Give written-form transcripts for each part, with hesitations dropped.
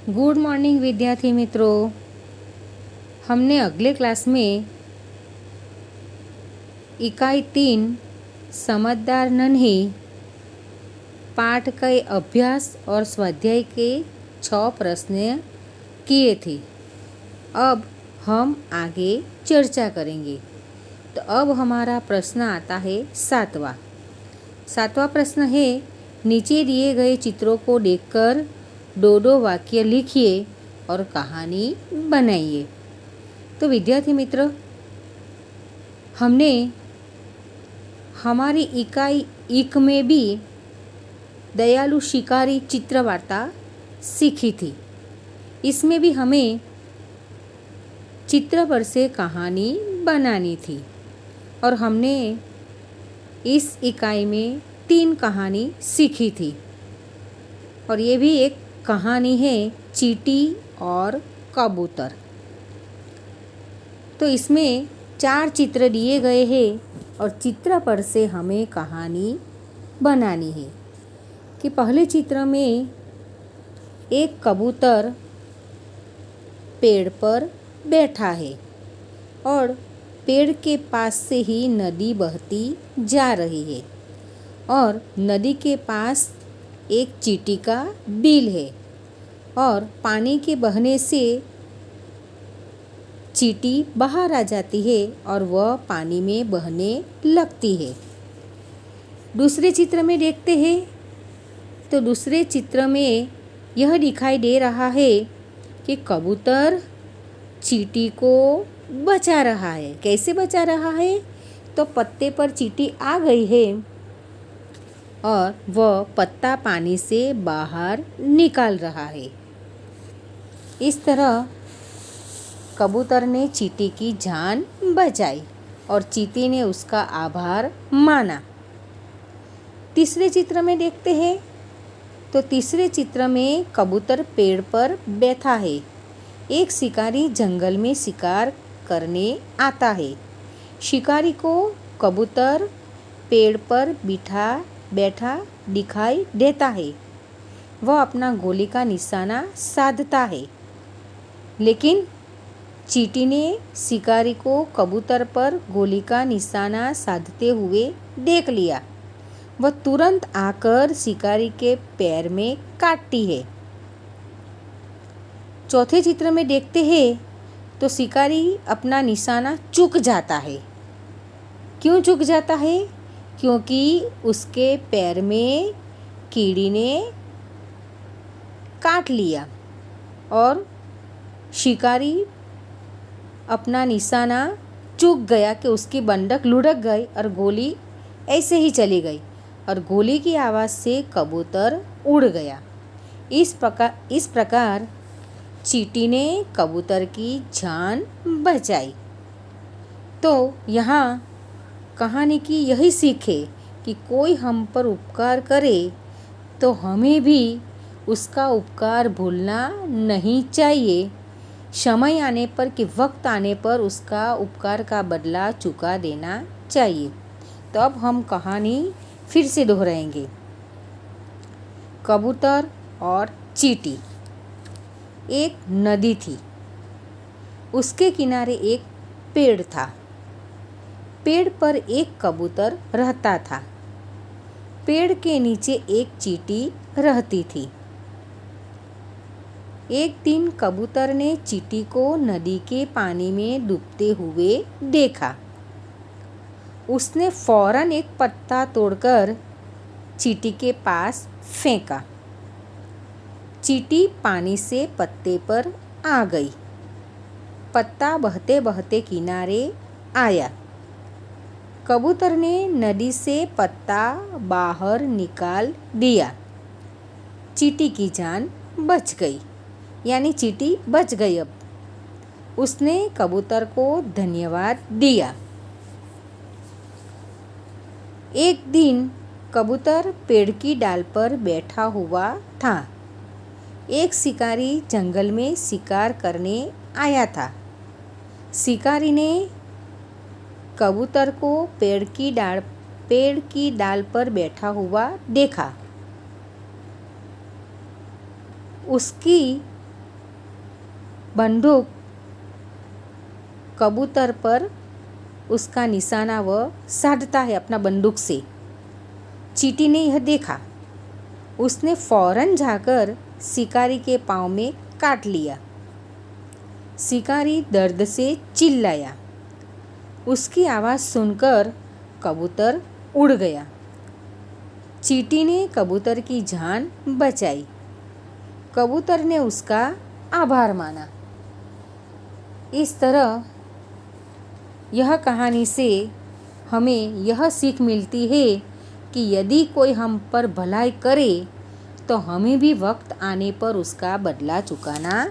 Good morning विद्यार्थी मित्रों। हमने अगले क्लास में इकाई 3 समझदार नन्ही पाठ के अभ्यास और स्वाध्याय के 6 प्रश्न किए थे। अब हम आगे चर्चा करेंगे। तो अब हमारा प्रश्न आता है 7वां प्रश्न है, नीचे दिए गए चित्रों को देखकर दो वाक्य लिखिए और कहानी बनाइए। तो विद्यार्थी मित्र, हमने हमारी इकाई 1 में भी दयालु शिकारी चित्र वार्ता सीखी थी। इसमें भी हमें चित्र पर से कहानी बनानी थी और हमने इस इकाई में 3 कहानी सीखी थी और ये भी एक कहानी है चींटी और कबूतर। तो इसमें 4 चित्र दिए गए हैं और चित्र पर से हमें कहानी बनानी है कि पहले चित्र में एक कबूतर पेड़ पर बैठा है और पेड़ के पास से ही नदी बहती जा रही है और नदी के पास एक चींटी का बिल है और पानी के बहने से चींटी बाहर आ जाती है और वह पानी में बहने लगती है। दूसरे चित्र में देखते हैं तो दूसरे चित्र में यह दिखाई दे रहा है कि कबूतर चींटी को बचा रहा है। कैसे बचा रहा है? तो पत्ते पर चींटी आ गई है और वह पत्ता पानी से बाहर निकाल रहा है। इस तरह कबूतर ने चींटी की जान बचाई और चींटी ने उसका आभार माना। तीसरे चित्र में देखते हैं तो तीसरे चित्र में कबूतर पेड़ पर बैठा है। एक शिकारी जंगल में शिकार करने आता है। शिकारी को कबूतर पेड़ पर बैठा दिखाई देता है। वह अपना गोली का निशाना साधता है, लेकिन चींटी ने शिकारी को कबूतर पर गोली का निशाना साधते हुए देख लिया। वह तुरंत आकर शिकारी के पैर में काटती है। चौथे चित्र में देखते हैं तो शिकारी अपना निशाना चूक जाता है। क्यों चूक जाता है? क्योंकि उसके पैर में कीड़ी ने काट लिया और शिकारी अपना निशाना चूक गया कि उसकी बंदूक लुढ़क गई और गोली ऐसे ही चली गई और गोली की आवाज़ से कबूतर उड़ गया। इस प्रकार चींटी ने कबूतर की जान बचाई। तो यहाँ कहानी की यही सीख है कि कोई हम पर उपकार करे तो हमें भी उसका उपकार भूलना नहीं चाहिए। समय आने पर कि वक्त आने पर उसका उपकार का बदला चुका देना चाहिए। तो अब हम कहानी फिर से दोहराएंगे। कबूतर और चींटी। एक नदी थी, उसके किनारे एक पेड़ था। पेड़ पर एक कबूतर रहता था। पेड़ के नीचे एक चींटी रहती थी। एक दिन कबूतर ने चींटी को नदी के पानी में डूबते हुए देखा। उसने फौरन एक पत्ता तोड़कर चींटी के पास फेंका। चींटी पानी से पत्ते पर आ गई। पत्ता बहते बहते किनारे आया। कबूतर ने नदी से पत्ता बाहर निकाल दिया। चींटी की जान बच गई, यानी चींटी बच गई। अब उसने कबूतर को धन्यवाद दिया। एक दिन कबूतर पेड़ की डाल पर बैठा हुआ था। एक शिकारी जंगल में शिकार करने आया था। शिकारी ने कबूतर को पेड़ की डाल पर बैठा हुआ देखा। उसकी बंदूक कबूतर पर उसका निशाना वह साधता है अपना बंदूक से। चींटी ने यह देखा। उसने फौरन जाकर शिकारी के पाँव में काट लिया। शिकारी दर्द से चिल्लाया। उसकी आवाज़ सुनकर कबूतर उड़ गया। चींटी ने कबूतर की जान बचाई। कबूतर ने उसका आभार माना। इस तरह यह कहानी से हमें यह सीख मिलती है कि यदि कोई हम पर भलाई करे तो हमें भी वक्त आने पर उसका बदला चुकाना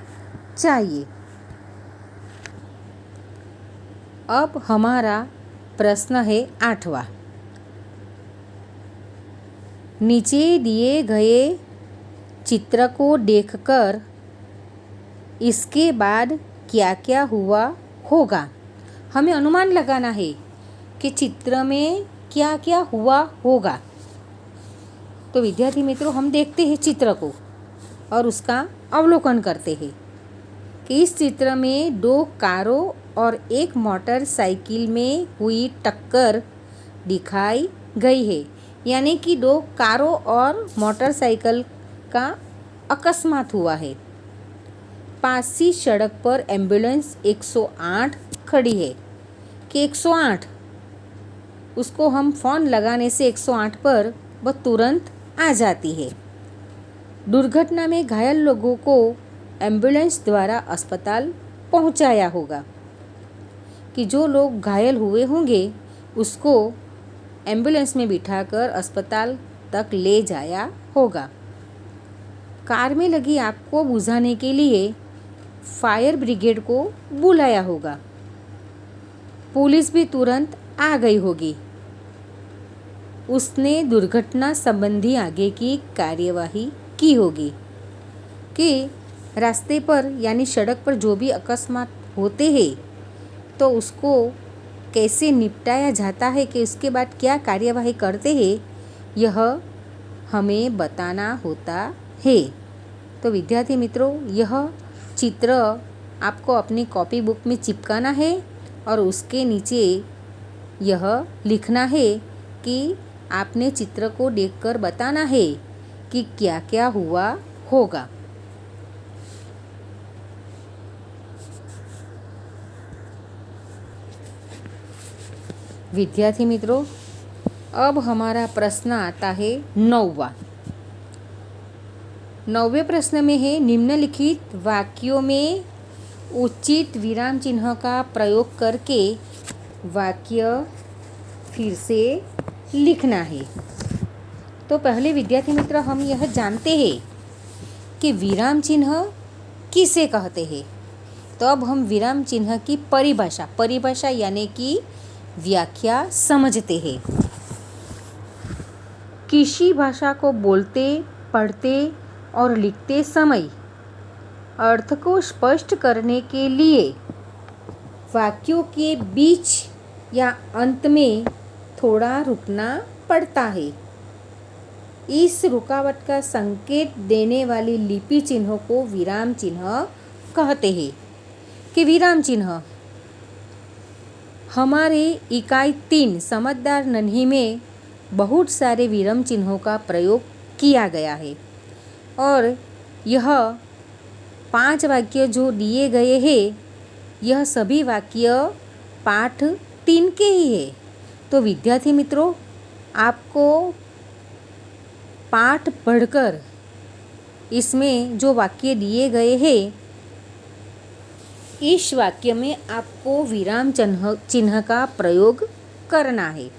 चाहिए। अब हमारा प्रश्न है 8वां। नीचे दिए गए चित्र को देखकर इसके बाद क्या क्या हुआ होगा। हमें अनुमान लगाना है कि चित्र में क्या क्या हुआ होगा। तो विद्यार्थी मित्रों, हम देखते हैं चित्र को और उसका अवलोकन करते हैं कि इस चित्र में 2 कारों और एक मोटरसाइकिल में हुई टक्कर दिखाई गई है। यानी कि 2 कारों और मोटरसाइकिल का अकस्मात हुआ है। पास ही सड़क पर एम्बुलेंस 108 खड़ी है कि 108, उसको हम फ़ोन लगाने से 108 पर वह तुरंत आ जाती है। दुर्घटना में घायल लोगों को एम्बुलेंस द्वारा अस्पताल पहुंचाया होगा कि जो लोग घायल हुए होंगे उसको एम्बुलेंस में बिठाकर अस्पताल तक ले जाया होगा। कार में लगी आग को बुझाने के लिए फायर ब्रिगेड को बुलाया होगा। पुलिस भी तुरंत आ गई होगी। उसने दुर्घटना संबंधी आगे की कार्यवाही की होगी कि रास्ते पर यानी सड़क पर जो भी अकस्मात होते हैं तो उसको कैसे निपटाया जाता है, कि उसके बाद क्या कार्यवाही करते हैं, यह हमें बताना होता है। तो विद्यार्थी मित्रों, यह चित्र आपको अपनी कॉपी बुक में चिपकाना है और उसके नीचे यह लिखना है कि आपने चित्र को देखकर बताना है कि क्या क्या हुआ होगा। विद्यार्थी मित्रों, अब हमारा प्रश्न आता है 9वां। 9वें प्रश्न में है, निम्नलिखित वाक्यों में उचित विराम चिन्ह का प्रयोग करके वाक्य फिर से लिखना है। तो पहले विद्यार्थी मित्र, हम यह जानते हैं कि विराम चिन्ह किसे कहते हैं। तो अब हम विराम चिन्ह की परिभाषा यानी कि व्याख्या समझते हैं। किसी भाषा को बोलते, पढ़ते और लिखते समय अर्थ को स्पष्ट करने के लिए वाक्यों के बीच या अंत में थोड़ा रुकना पड़ता है। इस रुकावट का संकेत देने वाली लिपि चिन्हों को विराम चिन्ह कहते हैं। कि विराम चिन्ह हमारे इकाई 3 समझदार नन्ही में बहुत सारे विराम चिन्हों का प्रयोग किया गया है और यह 5 वाक्य जो दिए गए हैं, यह सभी वाक्य पाठ 3 के ही है। तो विद्यार्थी मित्रों, आपको पाठ पढ़कर इसमें जो वाक्य दिए गए हैं, इस वाक्य में आपको विराम चिन्ह का प्रयोग करना है।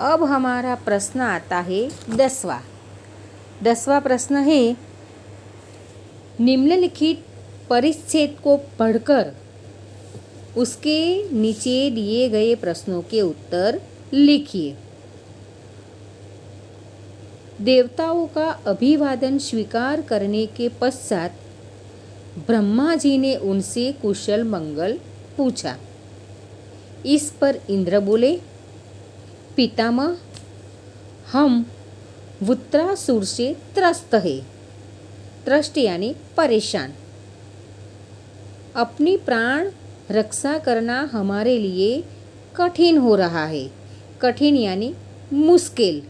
अब हमारा प्रश्न आता है 10वां। 10वां प्रश्न है, निम्नलिखित परिच्छेद को पढ़कर उसके नीचे दिए गए प्रश्नों के उत्तर लिखिए। देवताओं का अभिवादन स्वीकार करने के पश्चात ब्रह्मा जी ने उनसे कुशल मंगल पूछा। इस पर इंद्र बोले, पितामह, हम वृत्रासुर से त्रस्त है। त्रस्त यानी परेशान। अपनी प्राण रक्षा करना हमारे लिए कठिन हो रहा है। कठिन यानी मुश्किल।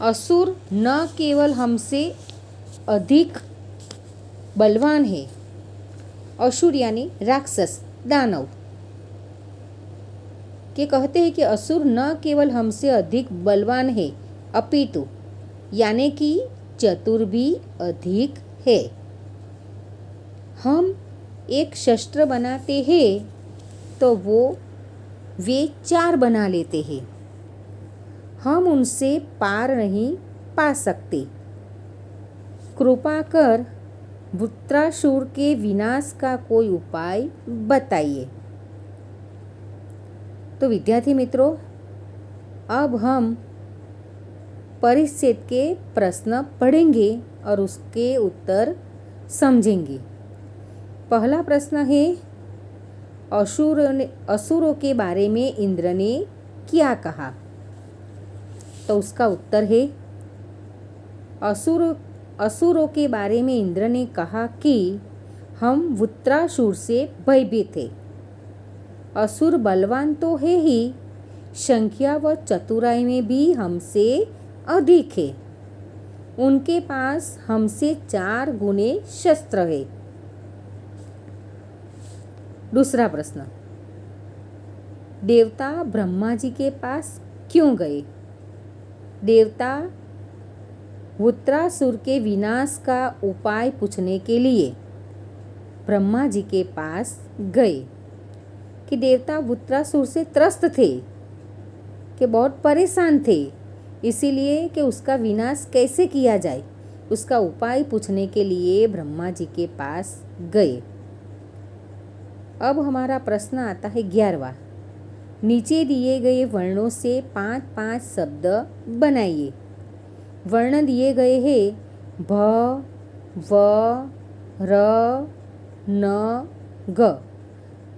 असुर न केवल हमसे अधिक बलवान है। असुर यानी राक्षस, दानव के कहते हैं कि असुर न केवल हमसे अधिक बलवान है अपितु यानी कि चतुर भी अधिक है। हम एक शस्त्र बनाते हैं तो वे 4 बना लेते हैं। हम उनसे पार नहीं पा सकते। कृपा कर वृत्रासुर के विनाश का कोई उपाय बताइए। तो विद्यार्थी मित्रों, अब हम परिच्छेद के प्रश्न पढ़ेंगे और उसके उत्तर समझेंगे। पहला प्रश्न है, असुरों के बारे में इंद्र ने क्या कहा? तो उसका उत्तर है, असुरों के बारे में इंद्र ने कहा कि हम वृत्रासुर से भयभीत थे। असुर बलवान तो है ही, संख्या व चतुराई में भी हमसे अधिक है। उनके पास हमसे 4 गुने शस्त्र है। दूसरा प्रश्न, देवता ब्रह्मा जी के पास क्यों गए? देवता वृत्रासुर के विनाश का उपाय पूछने के लिए ब्रह्मा जी के पास गए कि देवता वृत्रासुर से त्रस्त थे, कि बहुत परेशान थे, इसीलिए कि उसका विनाश कैसे किया जाए, उसका उपाय पूछने के लिए ब्रह्मा जी के पास गए। अब हमारा प्रश्न आता है 11वां। नीचे दिए गए वर्णों से 5-5 शब्द बनाइए। वर्ण दिए गए हैं भ, व, र, न, ग।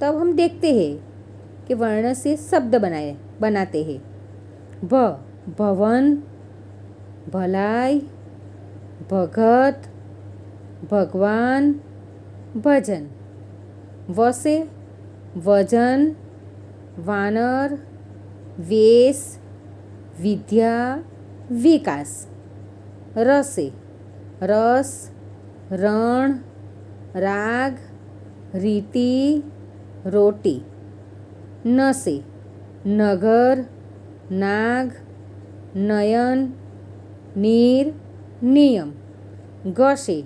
तब हम देखते हैं कि वर्ण से शब्द बनाते हैं। भ, भवन, भलाई, भगत, भगवान, भजन। व से वजन, वानर, वेश, विद्या, विकास। र से रस, रण, राग, रीति, रोटी। न से नगर, नाग, नयन, नीर, नियम। ग से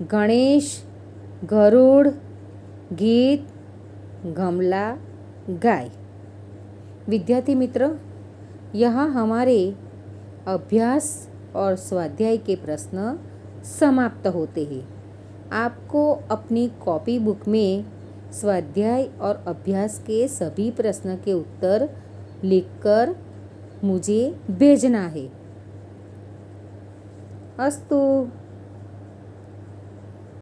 गणेश, गरुड़, गीत, गमला, गाय। विद्यार्थी मित्र, यहाँ हमारे अभ्यास और स्वाध्याय के प्रश्न समाप्त होते हैं। आपको अपनी कॉपी बुक में स्वाध्याय और अभ्यास के सभी प्रश्न के उत्तर लिखकर मुझे भेजना है। अस्तु।